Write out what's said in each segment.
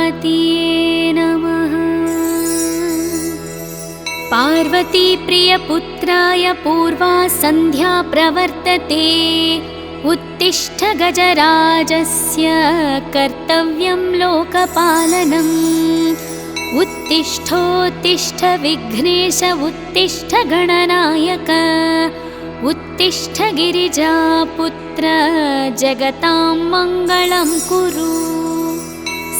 पार्वतीये नमः। पार्वतीप्रियपुत्राय पूर्वा सन्ध्या प्रवर्तते। उत्तिष्ठ गजराजस्य कर्तव्यं लोकपालनम्। उत्तिष्ठोत्तिष्ठ विघ्नेश उत्तिष्ठ गणनायक। उत्तिष्ठ गिरिजापुत्र जगतां मङ्गलं कुरु।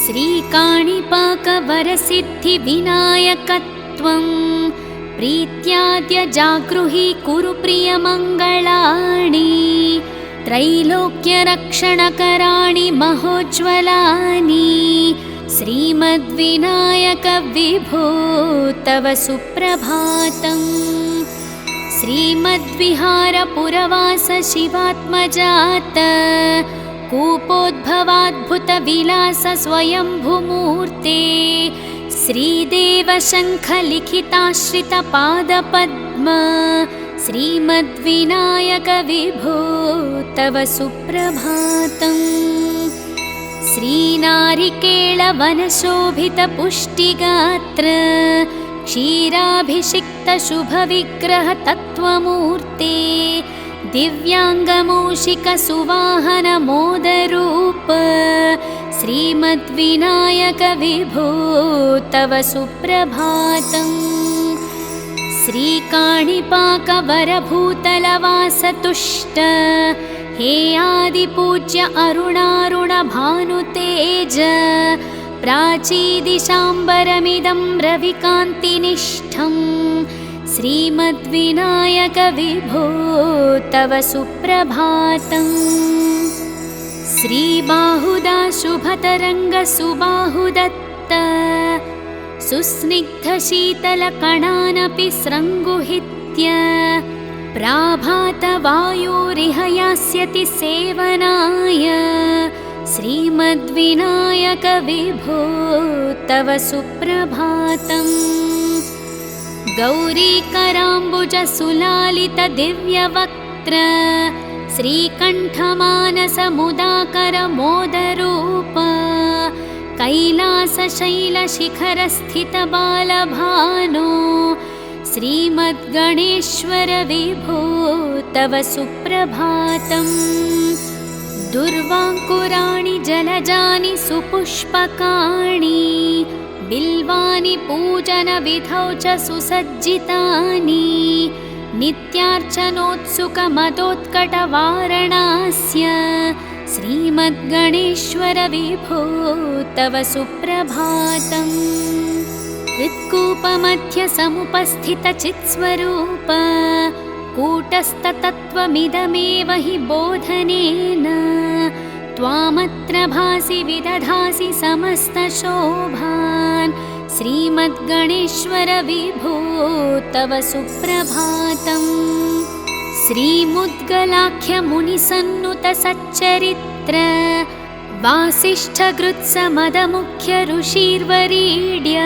श्रीकाणिपाकवरसिद्धिविनायकत्वं प्रीत्याद्य जागृहि कुरु प्रियमङ्गलानि। त्रैलोक्यरक्षणकराणि महोज्ज्वलानि। श्रीमद्विनायक विभो तव सुप्रभातम्। श्रीमद्विहारपुरवास शिवात्मजात कूपोद्भवाद्भुतविलास स्वयंभूमूर्ते। श्रीदेवशङ्खलिखिताश्रितपादपद्म श्रीमद्विनायक विभो तव सुप्रभातम्। श्रीनारिकेळवनशोभितपुष्टिगात्र क्षीराभिषिक्तशुभविग्रह तत्त्वमूर्ते। दिव्याङ्गमूषिकसुवाहनमोदरूप श्रीमद्विनायक विभो तव सुप्रभातम्। श्रीकाणिपाकवरभूतलवासतुष्ट हे आदिपूज्य अरुणारुणभानुतेज। प्राचीदिशाम्बरमिदं रविकान्तिनिष्ठं श्रीमद्विनायक विभो तव सुप्रभातम्। श्रीबाहुदा शुभतरङ्गसुबाहुदत्त सुस्निग्धशीतलकणानपि स्रङ्गुहित्य। प्राभातवायुरिह यास्यति सेवनाय श्रीमद्विनायक विभो तव सुप्रभातम्। गौरीकराम्बुजसुलालितदिव्यवक्त्र श्रीकण्ठमानसमुदाकरमोदरूप। कैलासशैलशिखरस्थितबालभानो श्रीमद्गणेश्वर विभो तव सुप्रभातम्। दुर्वाङ्कुराणि जलजानि सुपुष्पकाणि बिल्वानि पूजनविधौ च सुसज्जितानि। नित्यार्चनोत्सुकमदोत्कटवारणास्य श्रीमद्गणेश्वर विभो तव सुप्रभातम्। हृत्कूपमध्य समुपस्थितचित्स्वरूप कूटस्थतत्त्वमिदमेव हि बोधनेन। त्वामत्र भासि विदधासि समस्तशोभान् श्रीमद्गणेश्वर विभो तव सुप्रभातम्। श्रीमुद्गलाख्यमुनिसन्नुतसच्चरित्र वासिष्ठगृत्समदमुख्य ऋषिर्वरीड्य।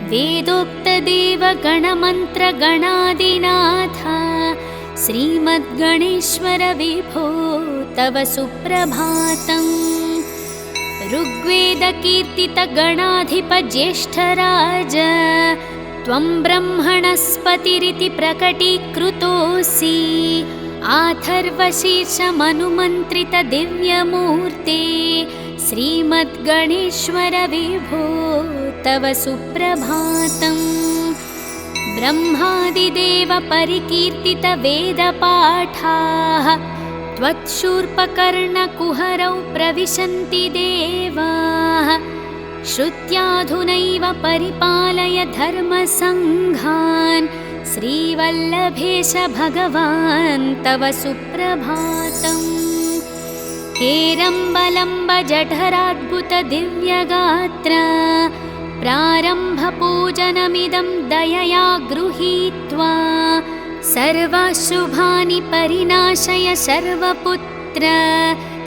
वेदोक्तदेवगणमन्त्रगणादिनाथ श्रीमद्गणेश्वर विभो तव सुप्रभातम्। ऋग्वेदकीर्तितगणाधिपज्येष्ठराज त्वं ब्रह्मणस्पतिरिति प्रकटीकृतोऽसि। आथर्वशीर्षमनुमन्त्रितदिव्यमूर्ते श्रीमद्गणेश्वर विभो तव सुप्रभातम्। ब्रह्मादिदेव परिकीर्तितवेदपाठाः त्वत्शूर्पकर्णकुहरौ प्रविशन्ति देवाः। श्रुत्याधुनैव परिपालय धर्मसङ्घान् श्रीवल्लभेश भगवान् तव सुप्रभातम्। हेरम्बलम्ब जठराद्भुतदिव्यगात्र प्रारम्भपूजनमिदं दयया गृहीत्वा। सर्वशुभानि परिनाशय सर्वपुत्र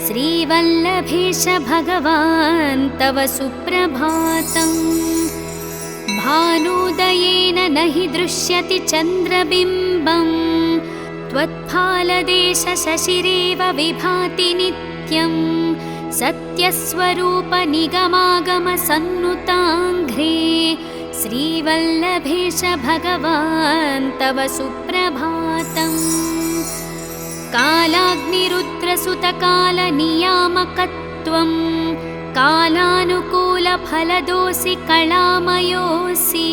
श्रीवल्लभेश भगवान् तव सुप्रभातम्। भानुदयेन न हि दृश्यति चन्द्रबिम्बं त्वत्फालदेश शशिरेव विभाति नित्यं सत्यस्वरूपनिगमागमसन्नुताङ्घ्रे श्रीवल्लभेश भगवान् तव सुप्रभातम्। कालाग्निरुद्रसुतकालनियामकत्वं कालानुकूलफलदोऽसि कलामयोऽसि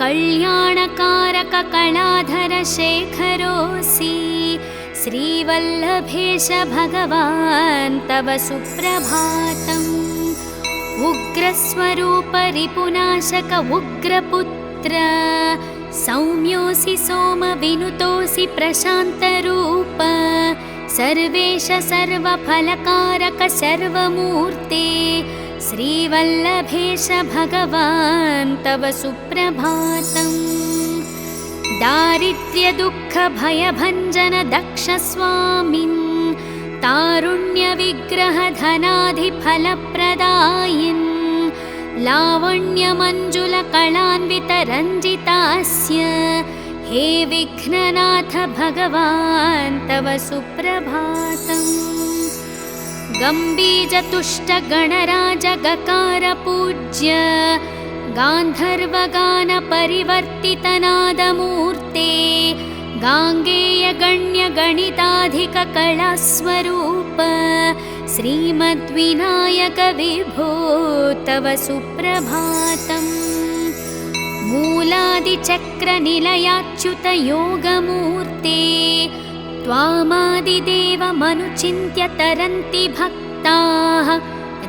कल्याणकारककलाधरशेखरोऽसि श्रीवल्लभेश भगवान् तव सुप्रभातम्। उग्रस्वरूपरिपुनाशक उग्रपुत्र सौम्योऽसि सोमविनुतोऽसि प्रशान्तरूप सर्वेश सर्वफलकारक सर्वमूर्ते श्रीवल्लभेश भगवान् तव सुप्रभातम्। दारिद्र्यदुःखभयभञ्जन दक्षस्वामिन् तारुण्यविग्रहधनाधिफलप्रदायिन् लावण्यमञ्जुलकलान्वितरञ्जितास्य हे विघ्ननाथ भगवान् तव सुप्रभातम्। गम्बीजतुष्टगणराजगकारपूज्य गान्धर्वगानपरिवर्तितनादमूर्ते गाङ्गेयगण्यगणिताधिककलास्वरूप श्रीमद्विनायक विभो तव सुप्रभातम्। मूलादिचक्रनिलयाच्युतयोगमूर्ते त्वामादिदेवमनुचिन्त्य तरन्ति भक्ताः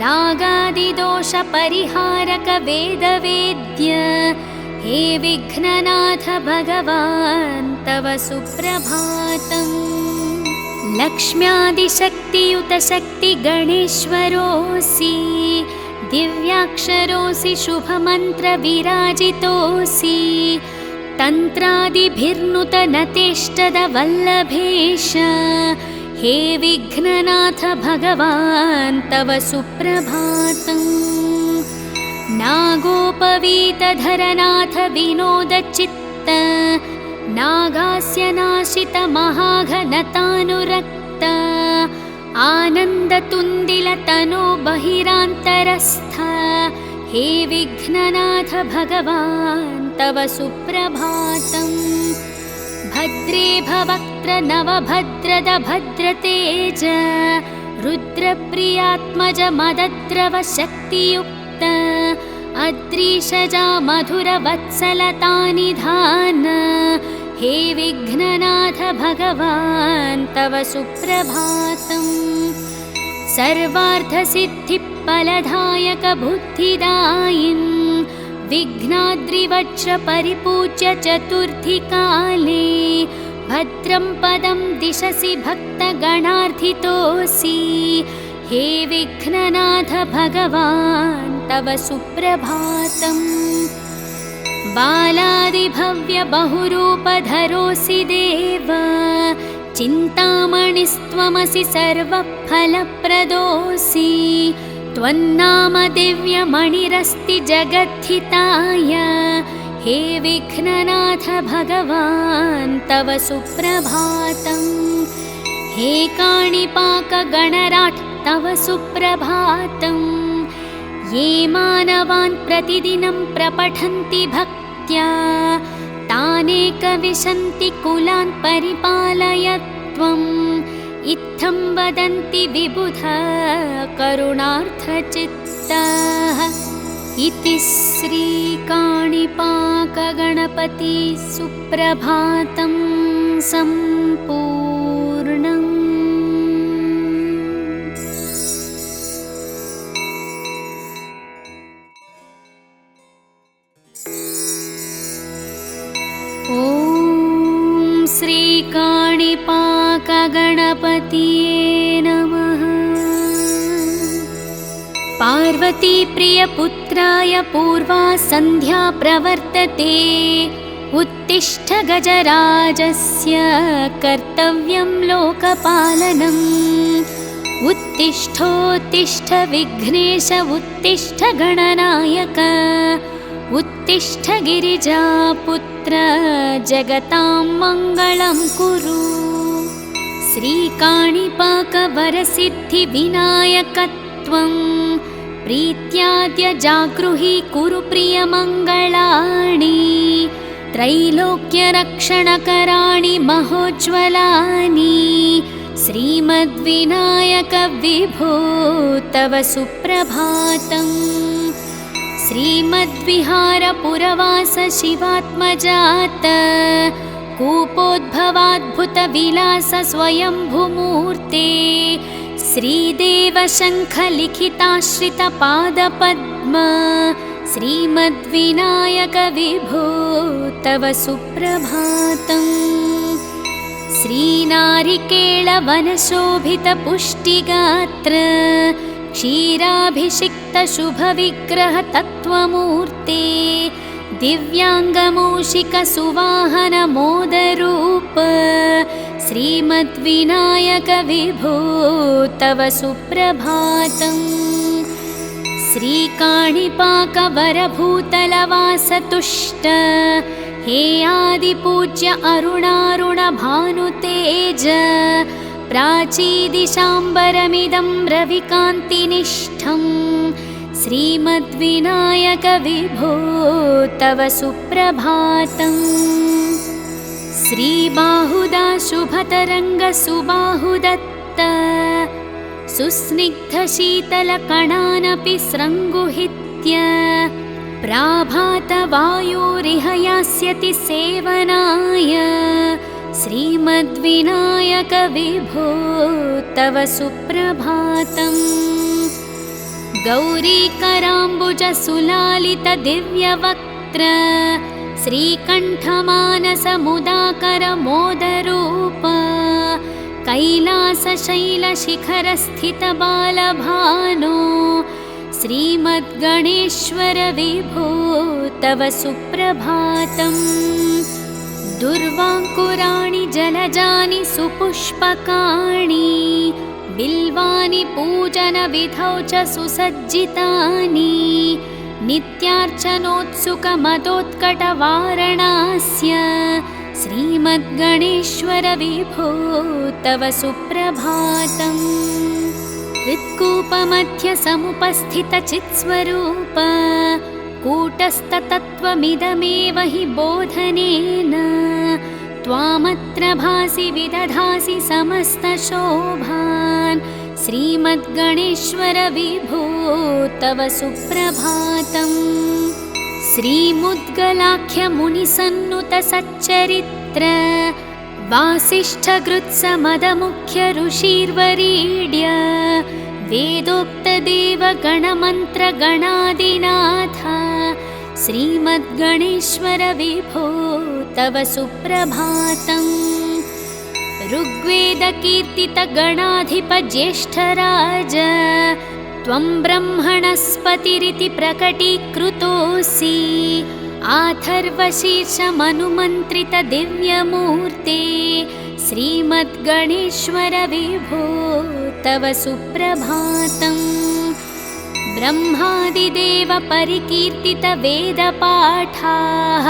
रागादिदोषपरिहारक वेदवेद्य हे विघ्ननाथ भगवान् तव सुप्रभातम्। लक्ष्म्यादिशक्तियुत शक्तिगणेश्वरोऽसि दिव्याक्षरोऽसि शुभमन्त्रविराजितोऽसि तन्त्रादिभिर्नुतनतेष्टदवल्लभेश हे विघ्ननाथ भगवान् तव सुप्रभातम्। नागोपवीतधरनाथ विनोदचित्त नागास्यनाशित महाघनतानुरक्त आनन्दतुन्दिलतनो बहिरान्तरस्थ हे विघ्ननाथ भगवान् तव सुप्रभातम्। भद्रे भवक्त्र नवभद्रद भद्रतेज रुद्रप्रियात्मज मदद्रव शक्तियुक्त अद्रीशजा मधुरवत्सलतानिधान हे विघ्ननाथ भगवान् तव सुप्रभातम्। सर्वार्थसिद्धिफलदायक बुद्धिदायिन् विघ्नाद्रिवज्रपरिपूज्य चतुर्थीकाले भद्रं पदं दिशसि भक्तगणार्थितोऽसि हे विघ्ननाथ भगवान् तव सुप्रभातम्। बालादिभव्यबहुरूपधरोऽसि देव चिन्तामणिस्त्वमसि सर्वफलप्रदोऽसि त्वन्नाम दिव्यमणिरस्ति जगद्धिताय हे विघ्ननाथ भगवान् तव सुप्रभातम्। हे काणिपाकगणराट् तव सुप्रभातम्। ये मानवान् प्रतिदिनं प्रपठन्ति भक्त्या तानेकविशन्ति कुलान् परिपालय त्वम् इत्थं वदन्ति विबुध करुणार्थचित्ताः। इति श्रीकाणिपाकगणपति सुप्रभातं सम्पूर्णम्। ॐ श्रीकाणिपाकगणपतये नमः। पार्वतीप्रियपुत्राय पूर्वा सन्ध्या प्रवर्तते उत्तिष्ठ गजराजस्य कर्तव्यं लोकपालनम्। उत्तिष्ठोत्तिष्ठ विघ्नेश उत्तिष्ठ गणनायक उत्तिष्ठ गिरिजापुत्र जगतां मङ्गलं कुरु। श्रीकाणिपाकवरसिद्धिविनायकत्वं प्रीत्याद्य जागृहि कुरु प्रियमङ्गलानि त्रैलोक्यरक्षणकराणि महोज्ज्वलानि श्रीमद्विनायक विभो तव सुप्रभातम्। श्रीमद्विहारपुरवास शिवात्मजात कूपोद्भवाद्भुतविलास स्वयंभूमूर्ते श्रीदेवशङ्खलिखिताश्रितपादपद्म श्रीमद्विनायक विभो तव सुप्रभातम्। श्रीनारिकेळवनशोभितपुष्टिगात्र क्षीराभिषिक्तशुभविग्रहतत्त्वमूर्ते दिव्याङ्गमूषिकसुवाहनमोदरूप श्रीमद्विनायक विभो तव सुप्रभातम्। श्रीकाणिपाकवरभूतलवासतुष्ट हे आदिपूज्य अरुणारुणभानुतेज प्राचीदिशाम्बरमिदं रविकान्तिनिष्ठं श्रीमद्विनायक विभो तव सुप्रभातम्। श्रीबाहुदाशुभतरङ्गसुबाहुदत्त सुस्निग्धशीतलकणानपि स्रङ्गुहित्य प्राभातवायोरिह यास्यति सेवनाय श्रीमद्विनायक विभो तव सुप्रभातम्। गौरीकराम्बुजसुलालितदिव्यवक्त्र श्रीकण्ठमानसमुदाकरमोदरूप कैलासशैलशिखरस्थितबालभानो श्रीमद्गणेश्वर विभो तव सुप्रभातम्। दुर्वाङ्कुराणि जलजानि सुपुष्पकाणि बिल्वानि पूजनविधौ च सुसज्जितानि नित्यार्चनोत्सुकमदोत्कटवारणास्य श्रीमद्गणेश्वर विभो तव सुप्रभातम्। हृत्कूपमध्यसमुपस्थितचित्स्वरूप कूटस्थतत्त्वमिदमेव हि बोधनेन त्वामत्र भासि विदधासि समस्तशोभान् श्रीमद्गणेश्वर विभो तव सुप्रभातम्। श्रीमुद्गलाख्यमुनिसन्नुतसच्चरित्र वासिष्ठगृत्समदमुख्य ऋषिर्वरीड्य वेदोक्तदेवगणमन्त्रगणादिनाथ श्रीमद्गणेश्वर विभो तव सुप्रभातम्। ऋग्वेदकीर्तितगणाधिपज्येष्ठराज त्वं ब्रह्मणस्पतिरिति प्रकटीकृतोऽसि आथर्वशीर्षमनुमन्त्रितदिव्यमूर्ते श्रीमद्गणेश्वर विभो तव सुप्रभातम्। ब्रह्मादिदेव परिकीर्तितवेदपाठाः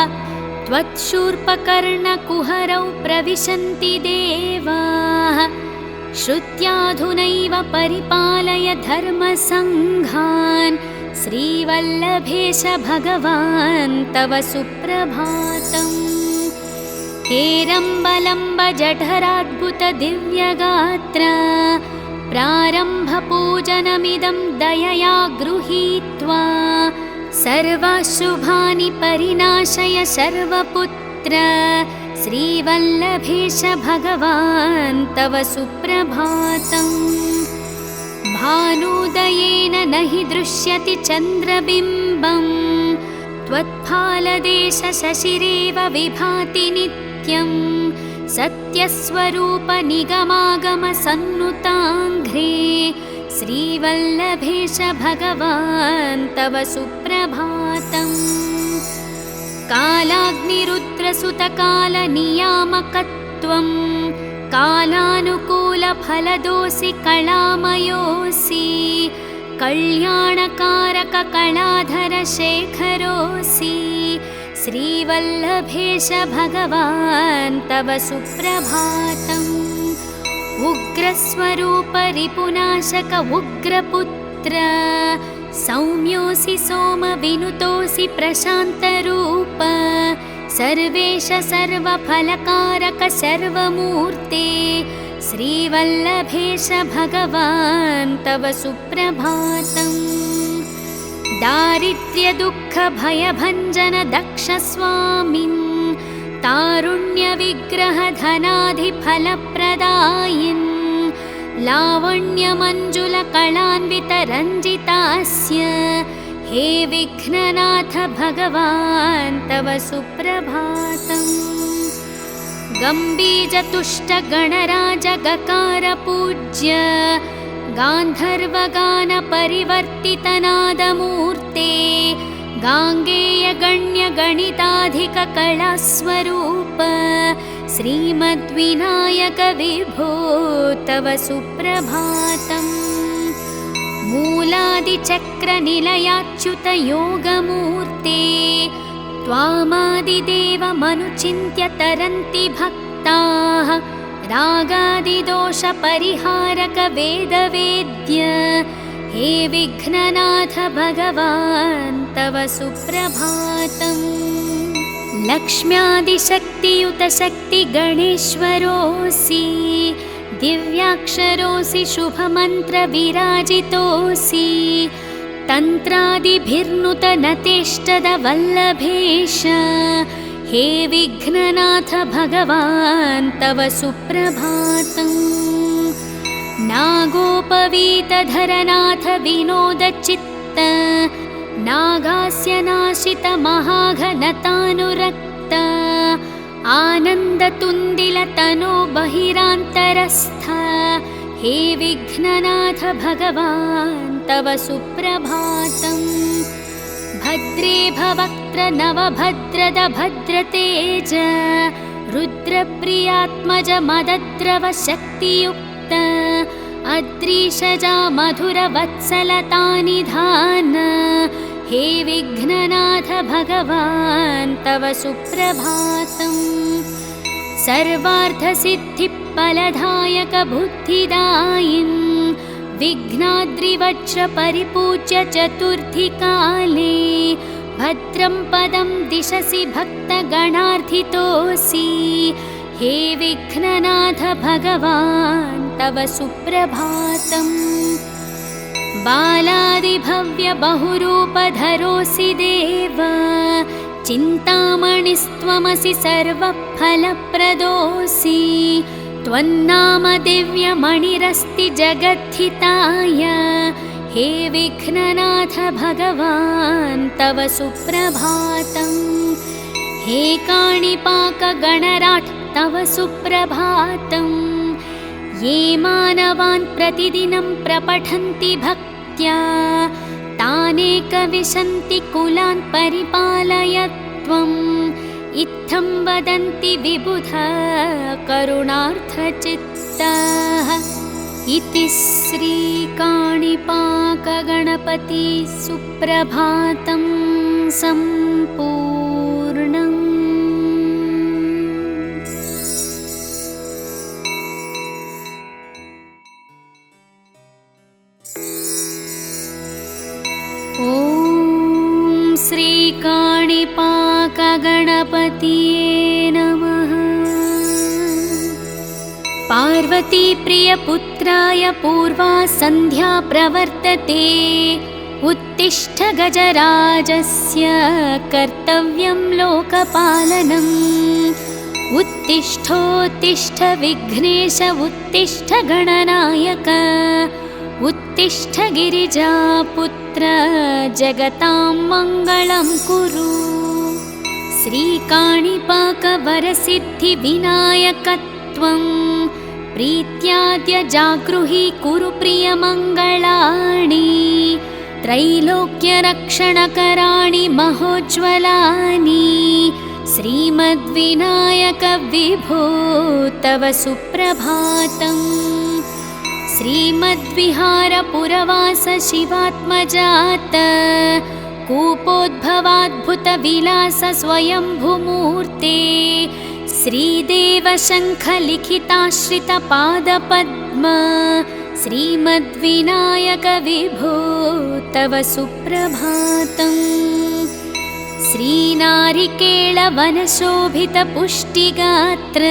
त्वत्शूर्पकर्णकुहरौ प्रविशन्ति देवाः श्रुत्याधुनैव परिपालय धर्मसङ्घान् श्रीवल्लभेश भगवान् तव सुप्रभातम्। हेरम्बलम्ब जठराद्भुतदिव्यगात्र प्रारम्भपूजनमिदं दयया गृहीत्वा सर्वाशुभानि परिनाशय सर्वपुत्र श्रीवल्लभेश भगवान् तव सुप्रभातम्। भानुदयेन न हि दृश्यति चन्द्रबिम्बं त्वत्फालदेशशशिरेव विभाति नित्यं सत्यस्वरूप निगमागमसन्नुताङ्घ्रे श्रीवल्लभेश भगवान् तव सुप्रभातम्। कालाग्निरुद्रसुतकालनियामकत्वं कालानुकूलफलदोऽसि कलामयोऽसि कल्याणकारककलाधरशेखरोऽसि श्रीवल्लभेश भगवान् तव सुप्रभातम्। उग्रस्वरूप रिपुनाशक उग्रपुत्र सौम्योऽसि सोम विनुतोऽसि प्रशान्तरूप सर्वेश सर्वफलकारक सर्वमूर्ते श्रीवल्लभेश भगवान् तव सुप्रभातम्। दारिद्र्यदुःखभयभञ्जन दक्षस्वामिन् तारुण्यविग्रहधनाधिफलप्रदायिन् लावण्यमञ्जुलकलान्वितरञ्जितास्य हे विघ्ननाथ भगवान् तव सुप्रभातम्। गम्बीजतुष्टगणराजगकारपूज्य गान्धर्वगानपरिवर्तितनादमूर्ते गाङ्गेयगण्यगणिताधिककलास्वरूप श्रीमद्विनायक विभो तव सुप्रभातम्। मूलादिचक्रनिलयाच्युतयोगमूर्ते त्वामादिदेवमनुचिन्त्य तरन्ति भक्ताः रागादिदोषपरिहारक वेदवेद्य हे विघ्ननाथ भगवान् तव सुप्रभातम्। लक्ष्म्यादिशक्तियुत शक्तिगणेश्वरोऽसि दिव्याक्षरोऽसि शुभमन्त्रविराजितोऽसि तन्त्रादिभिर्नुतनतेष्टदवल्लभेश हे विघ्ननाथ भगवान् तव सुप्रभातम्। नागोपवीतधरनाथ विनोदचित्त नागास्यनाशित महाघनतानुरक्त आनन्दतुन्दिलतनो बहिरान्तरस्थ हे विघ्ननाथ भगवान् तव सुप्रभातम्। भद्रे भवक्त्र नवभद्रद भद्रतेज रुद्रप्रियात्मज मदद्रव शक्तियुक्त अद्रीशजा मधुरवत्सलतानिधान हे विघ्ननाथ भगवान् तव सुप्रभातम्। सर्वार्थसिद्धिफलदायक बुद्धिदायिन् विघ्नाद्रिवज्रपरिपूज्य चतुर्थीकाले भद्रं पदं दिशसि भक्तगणार्थितोऽसि हे विघ्ननाथ भगवान् तव सुप्रभातम्। बालादिभव्यबहुरूपधरोऽसि देव चिन्तामणिस्त्वमसि सर्वफलप्रदोऽसि त्वन्नाम दिव्यमणिरस्ति जगद्धिताय हे विघ्ननाथ भगवान् तव सुप्रभातम्। हे काणिपाकगणराट् तव सुप्रभातम्। ये मानवान् प्रतिदिनं प्रपठन्ति भक्त्या तानेकविशन्ति कुलान् परिपालय त्वम् इत्थं वदन्ति विबुधा करुणार्थचित्ताः। इति श्रीकाणिपाकगणपति सुप्रभातं सम्पूर्णम्। ॐ श्रीकाणिपाकगणपतये नमः। पार्वतीप्रियपुत्राय पूर्वा सन्ध्या प्रवर्तते उत्तिष्ठ गजराजस्य कर्तव्यं लोकपालनम्। उत्तिष्ठोत्तिष्ठ विघ्नेश उत्तिष्ठ गणनायक उत्तिष्ठ गिरिजापुत्र जगतां मङ्गलं कुरु। श्रीकाणिपाकवरसिद्धिविनायकत्वं प्रीत्याद्य जागृहि कुरु प्रियमङ्गलानि। त्रैलोक्यरक्षणकराणि महोज्ज्वलानि श्रीमद्विनायक विभो तव सुप्रभातम्। श्रीमद्विहारपुरवास शिवात्मजात कूपोद्भवाद्भुतविलास स्वयंभूमूर्ते श्रीदेवशङ्खलिखिताश्रितपादपद्म श्रीमद्विनायक विभो तव सुप्रभातम्। श्रीनारिकेळवनशोभितपुष्टिगात्र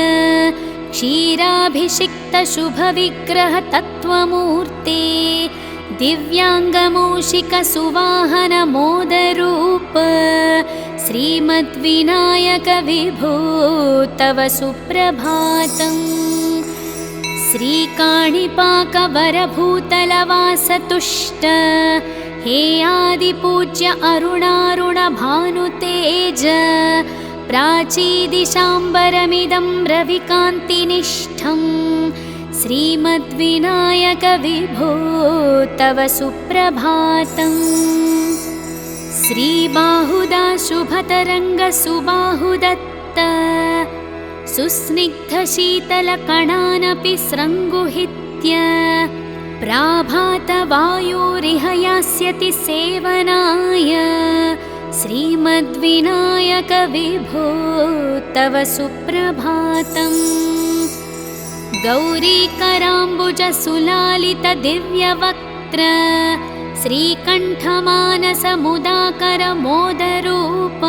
क्षीराभिषिक्तशुभविग्रह तत्त्वमूर्ते दिव्याङ्गमूषिकसुवाहनमोदरूप श्रीमद्विनायक विभो तव सुप्रभातम्। श्रीकाणिपाकवरभूतलवासतुष्ट हे आदिपूज्य अरुणारुणभानुतेज प्राचीदिशाम्बरमिदं रविकान्तिनिष्ठं श्रीमद्विनायक विभो तव सुप्रभातम्। श्रीबाहुदा शुभतरङ्गसुबाहुदत्त सुस्निग्धशीतलकणानपि स्रङ्गुहित्य प्राभातवायुरिह यास्यति सेवनाय श्रीमद्विनायक विभो तव सुप्रभातम्। गौरीकराम्बुजसुलालितदिव्यवक्त्र श्रीकण्ठमानसमुदाकरमोदरूप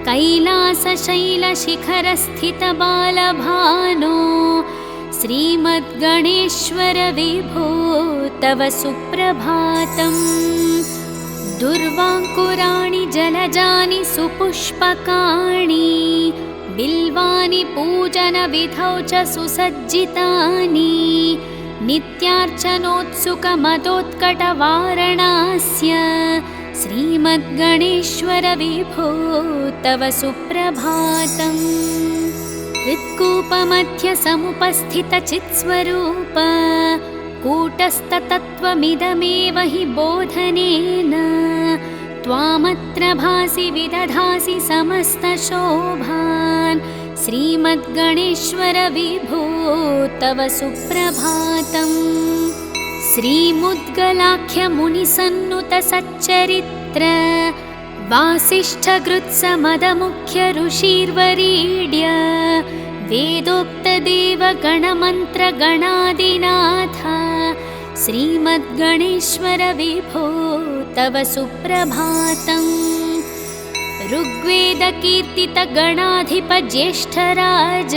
कैलासशैलशिखरस्थितबालभानो श्रीमद्गणेश्वर विभो तव सुप्रभातम्। दुर्वाङ्कुराणि जलजानि सुपुष्पकाणि बिल्वानि पूजनविधौ च सुसज्जितानि नित्यार्चनोत्सुकमदोत्कटवारणास्य श्रीमद्गणेश्वर विभो तव सुप्रभातम्। हृत्कूपमध्यसमुपस्थितचित्स्वरूप कूटस्थतत्त्वमिदमेव हि बोधनेन त्वामत्र भासि विदधासि समस्तशोभान् श्रीमद्गणेश्वर विभो तव सुप्रभातम्। श्रीमुद्गलाख्यमुनिसन्नुतसच्चरित्र वासिष्ठगृत्समदमुख्य ऋषिर्वरीड्य वेदोक्तदेवगणमन्त्रगणादिनाथ श्रीमद्गणेश्वर विभो तव सुप्रभातम्। ऋग्वेदकीर्तितगणाधिपज्येष्ठराज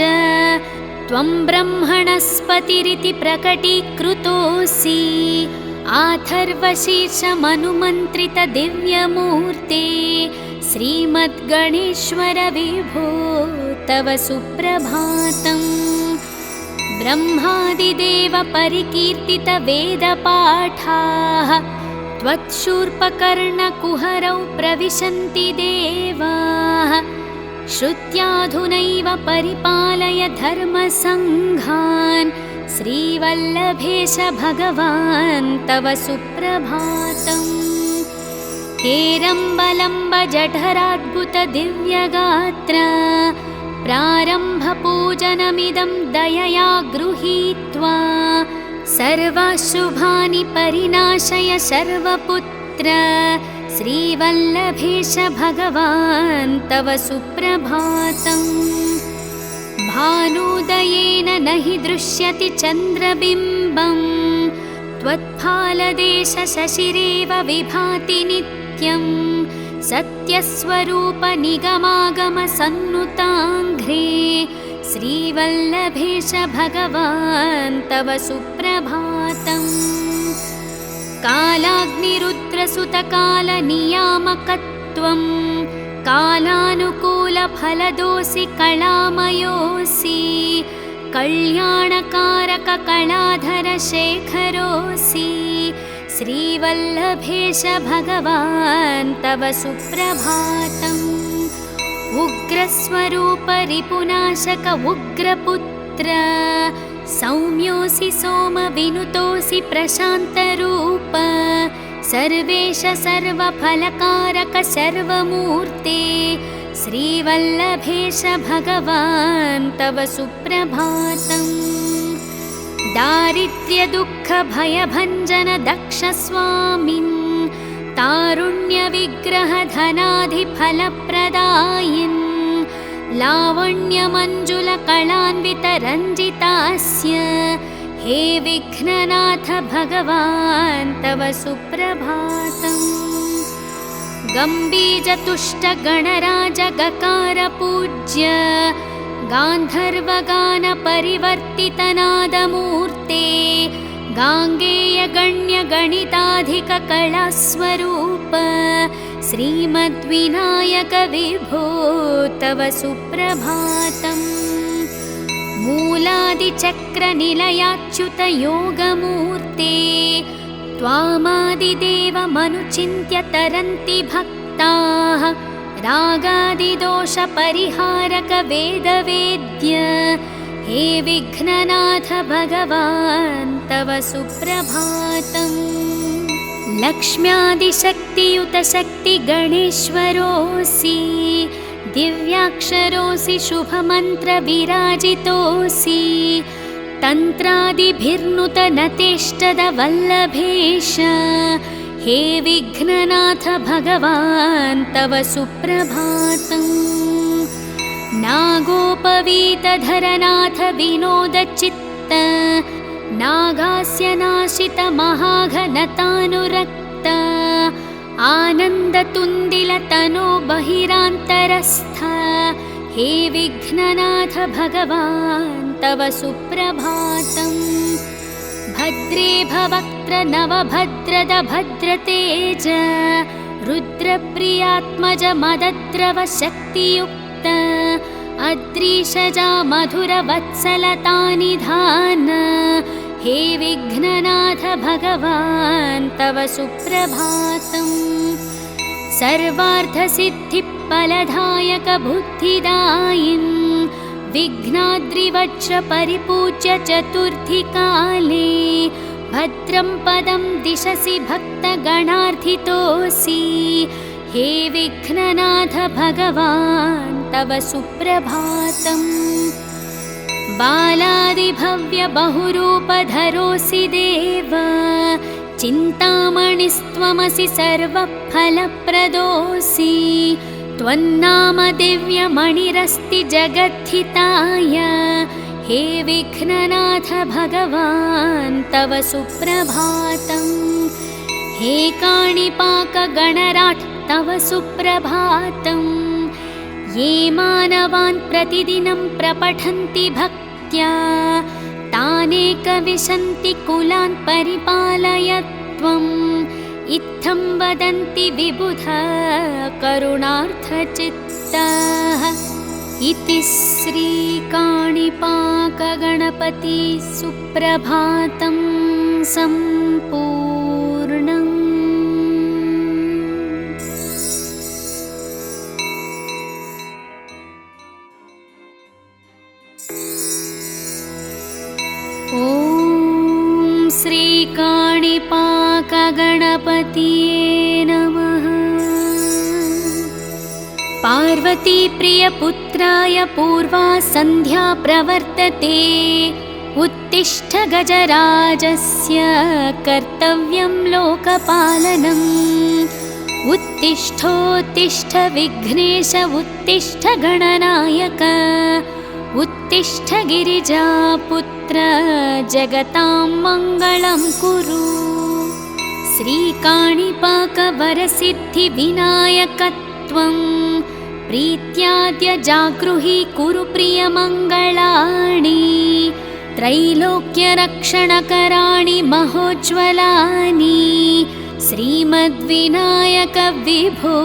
त्वं ब्रह्मणस्पतिरिति प्रकटीकृतोऽसि आथर्वशीर्षमनुमन्त्रितदिव्यमूर्ते श्रीमद्गणेश्वर विभो तव सुप्रभातम्। ब्रह्मादिदेव परिकीर्तितवेदपाठाः त्वत्शूर्पकर्णकुहरौ प्रविशन्ति देवाः श्रुत्याधुनैव परिपालय धर्मसङ्घान् श्रीवल्लभेश भगवान् तव सुप्रभातम्। हेरम्बलम्ब जठराद्भुतदिव्यगात्र प्रारम्भपूजनमिदं दयया गृहीत्वा सर्वाशुभानि परिनाशय शर्वपुत्र श्रीवल्लभेश भगवान् तव सुप्रभातम्। भानुदयेन न हि दृश्यति चन्द्रबिम्बं त्वत्फालदेशशशिरेव विभाति नित्यं सत्यस्वरूप निगमागमसन्नुताङ्घ्रे श्रीवल्लभेश भगवान् तव सुप्रभातम्। कालाग्निरुद्रसुतकालनियामकत्वं कालानुकूलफलदोऽसि कलामयोऽसि कल्याणकारककलाधरशेखरोऽसि श्रीवल्लभेश भगवान् तव सुप्रभातम्। उग्रस्वरूप रिपुनाशक उग्रपुत्र सौम्योऽसि सोमविनुतोऽसि प्रशान्तरूप सर्वेश सर्वफलकारक सर्वमूर्ते श्रीवल्लभेश भगवान् तव सुप्रभातम्। दारिद्र्यदुःखभयभञ्जन दक्षस्वामिन् तारुण्यविग्रह धनाधिफलप्रदायिन् लावण्यमञ्जुलकलान्वितरञ्जितास्य हे विघ्ननाथ भगवान् तव सुप्रभातम्। गम्बीजतुष्टगणराजगकारपूज्य गान्धर्वगानपरिवर्तितनादमूर्ते गाङ्गेयगण्यगणिताधिककलास्वरूप श्रीमद्विनायक विभो तव सुप्रभातम्। मूलादिचक्रनिलयाच्युतयोगमूर्ते त्वामादिदेवमनुचिन्त्य तरन्ति भक्ताः रागादिदोषपरिहारक वेदवेद्य हे विघ्ननाथ भगवान् तव सुप्रभातम्। लक्ष्म्यादिशक्तियुत शक्तिगणेश्वरोऽसि दिव्याक्षरोऽसि शुभमन्त्रविराजितोऽसि तन्त्रादिभिर्नुतनतेष्टदवल्लभेश हे विघ्ननाथ भगवान् तव सुप्रभातम्। नागोपवीतधरनाथ विनोदचित्त नागास्यनाशितमहाघनतानुरक्त आनन्दतुन्दिलतनो बहिरान्तरस्थ हे विघ्ननाथ भगवान् तव सुप्रभातम्। भद्रे भवक्त्र नवभद्रद भद्रतेज रुद्रप्रियात्मज मदद्रव शक्तियुक्त अद्रीशजा मधुरवत्सलतानिधान हे विघ्ननाथ भगवान् तव सुप्रभातम्। सर्वार्थसिद्धिफलदायक बुद्धिदायिन् विघ्नाद्रिवज्र परिपूज्य चतुर्थीकाले भद्रं पदं दिशसि भक्तगणार्थितोऽसि हे विघ्ननाथ भगवान् तव सुप्रभातम्। बालादिभव्य बहुरूपधरोऽसि देव चिन्तामणिस्त्वमसि सर्वफलप्रदोऽसि त्वन्नाम दिव्यमणिरस्ति जगद्धिताय हे विघ्ननाथ भगवान् तव सुप्रभातम्। हे काणिपाकगणराट् तव सुप्रभातम्। ये मानवान् प्रतिदिनं प्रपठन्ति भक्त्या तानेकविशन्ति कुलान् परिपालय त्वम् इत्थं वदन्ति विबुधा करुणार्थचित्ताः। इति श्रीकाणिपाकगणपति सुप्रभातं सम्पूर्णम्। ॐ श्रीकाणिपाकगणपतये नमः। पार्वतीप्रियपुत्राय पूर्वा सन्ध्या प्रवर्तते उत्तिष्ठ गजराजस्य कर्तव्यं लोकपालनम्। उत्तिष्ठोत्तिष्ठ विघ्नेश उत्तिष्ठ गणनायक उत्तिष्ठ गिरिजापुत्र जगतां मङ्गलं कुरु। श्रीकाणिपाकवरसिद्धिविनायकत्वं प्रीत्याद्य जागृहि कुरु प्रियमङ्गलानि। त्रैलोक्यरक्षणकराणि महोज्ज्वलानि श्रीमद्विनायक विभो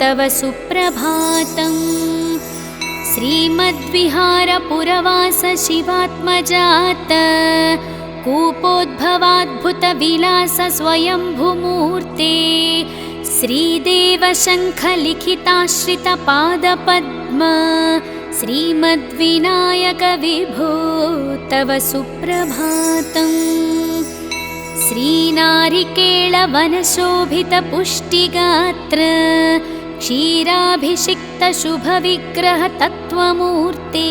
तव सुप्रभातम्। श्रीमद्विहारपुरवास शिवात्मजात कूपोद्भवाद्भुतविलास स्वयंभूमूर्ते श्रीदेवशङ्खलिखिताश्रितपादपद्म श्रीमद्विनायक विभो तव सुप्रभातम्। श्रीनारिकेळवनशोभितपुष्टिगात्र क्षीराभिषिक्तशुभविग्रह तत्त्वमूर्ते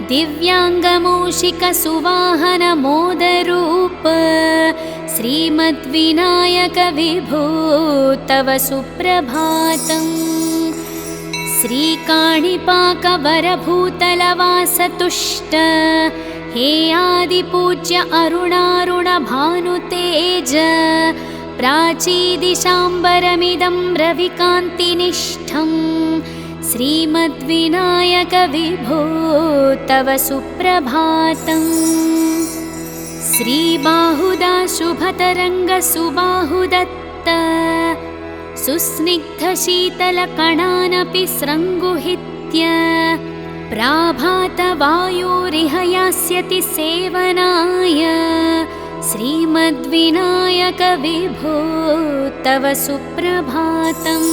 दिव्याङ्गमूषिकसुवाहनमोदरूप श्रीमद्विनायक विभो तव सुप्रभातम्। श्रीकाणिपाकवरभूतलवासतुष्ट हे आदिपूज्य अरुणारुणभानुतेज प्राचीदिशाम्बरमिदं रविकान्तिनिष्ठं श्रीमद्विनायक विभो तव सुप्रभातम्। श्रीबाहुदा शुभतरङ्ग सुबाहुदत्त सुस्निग्धशीतलकणानपि स्रङ्गुहित्य प्राभातवायोरिह यास्यति सेवनाय श्रीमद्विनायक विभो तव सुप्रभातम्।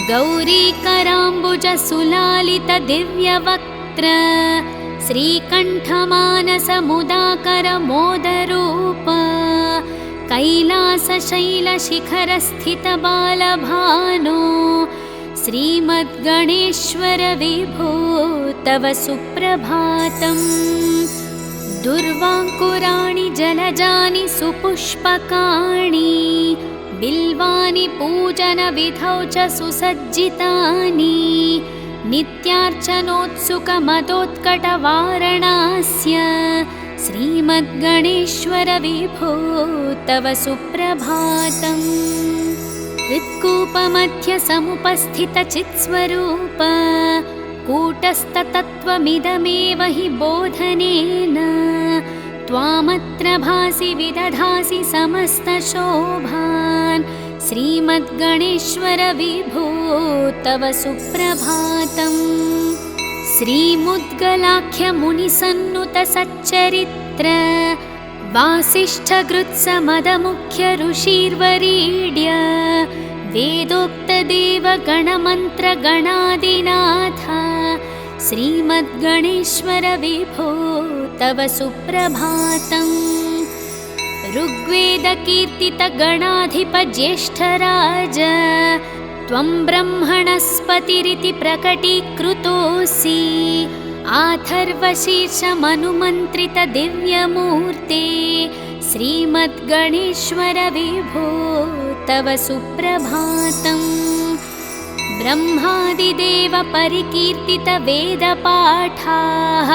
गौरीकराम्बुजसुलालितदिव्यवक्त्र श्रीकण्ठमानसमुदाकरमोदरूप कैलासशैलशिखरस्थितबालभानो श्रीमद्गणेश्वर विभो तव सुप्रभातम्। दुर्वाङ्कुराणि जलजानि सुपुष्पकाणि बिल्वानि पूजनविधौ च सुसज्जितानि नित्यार्चनोत्सुकमदोत्कटवारणास्य श्रीमद्गणेश्वर विभो तव सुप्रभातम्। हृत्कूपमध्यसमुपस्थितचित्स्वरूप कूटस्थतत्त्वमिदमेव हि बोधनेन त्वामत्र भासि विदधासि समस्तशोभान् श्रीमद्गणेश्वर विभो तव सुप्रभातम्। श्रीमुद्गलाख्यमुनिसन्नुतसच्चरित्र वासिष्ठगृत्समदमुख्य ऋषिर्वरीड्य वेदोक्तदेवगणमन्त्रगणादिनाथ श्रीमद्गणेश्वर विभो तव सुप्रभातम्। ऋग्वेदकीर्तितगणाधिपज्येष्ठराज त्वं ब्रह्मणस्पतिरिति प्रकटीकृतोऽसि आथर्वशीर्षमनुमन्त्रितदिव्यमूर्ते श्रीमद्गणेश्वर विभो तव सुप्रभातम्। ब्रह्मादिदेव परिकीर्तितवेदपाठाः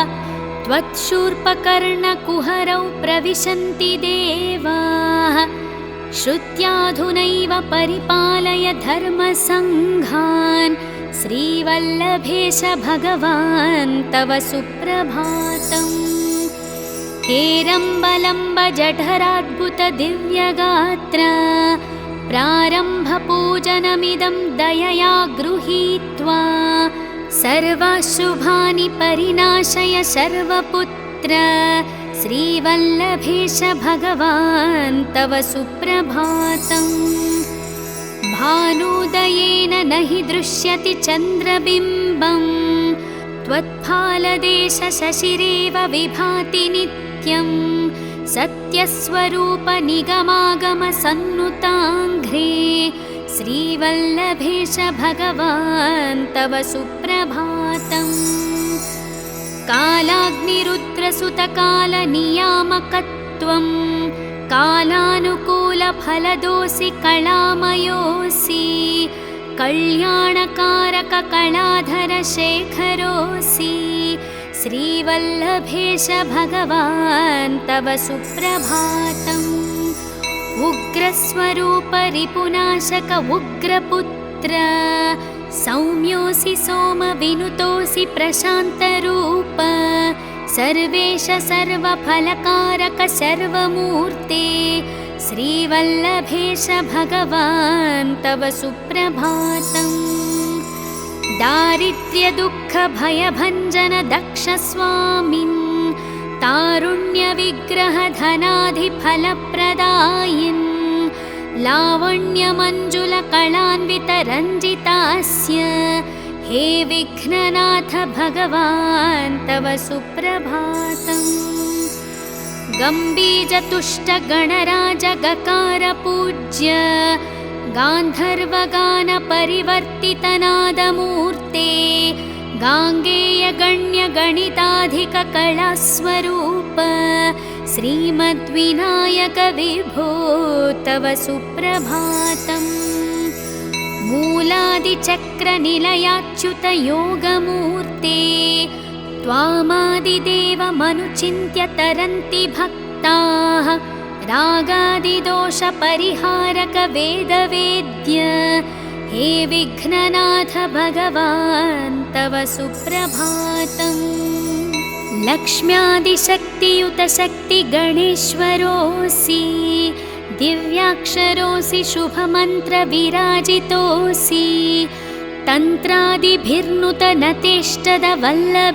त्वत्शूर्पकर्णकुहरौ प्रविशन्ति देवाः श्रुत्याधुनैव परिपालय धर्मसङ्घान् श्रीवल्लभेश भगवान् तव सुप्रभातम्। हेरम्बलम्ब जठराद्भुतदिव्यगात्र प्रारम्भपूजनमिदं दयया गृहीत्वा सर्वशुभानि परिनाशय शर्वपुत्र श्रीवल्लभेश भगवान् तव सुप्रभातम्। भानुदयेन न हि दृश्यति चन्द्रबिम्बं त्वत्फालदेशशशिरेव विभाति नित्यं सत्यस्वरूप निगमागमसन्नुताङ्घ्रे श्रीवल्लभेश भगवान् तव सुप्रभातम्। कालाग्निरुद्रसुतकालनियामकत्वं कालानुकूलफलदोऽसि कलामयोऽसि कल्याणकारककलाधरशेखरोऽसि श्रीवल्लभेश भगवान् तव सुप्रभातम्। उग्रस्वरूप रिपुनाशक उग्रपुत्र सौम्योऽसि सोमविनुतोऽसि प्रशान्तरूप सर्वेश सर्वफलकारक सर्वमूर्ते श्रीवल्लभेश भगवान् तव सुप्रभातम्। दारिद्र्यदुःखभयभञ्जन दक्षस्वामिन् तारुण्यविग्रहधनाधिफलप्रदायिन् लावण्यमञ्जुलकलान्वितरञ्जितास्य हे विघ्ननाथ भगवान् तव सुप्रभातम्। गम्बीजतुष्टगणराजगकारपूज्य गान्धर्वगानपरिवर्तितनादमूर्ते गाङ्गेयगण्यगणिताधिककलास्वरूप श्रीमद्विनायक विभो तव सुप्रभातम्। मूलादिचक्रनिलयाच्युतयोगमूर्ते त्वामादिदेवमनुचिन्त्य तरन्ति भक्ताः रागादिदोषपरिहारकवेदवेद्य हे विघ्ननाथ भगवान् तव सुप्रभातम्। लक्ष्म्यादिशक्तियुतशक्तिगणेश्वरोऽसि दिव्याक्षरोऽसि शुभमन्त्रविराजितोऽसि तन्त्रादिभिर्नुतनतेष्टदवल्लभोऽसि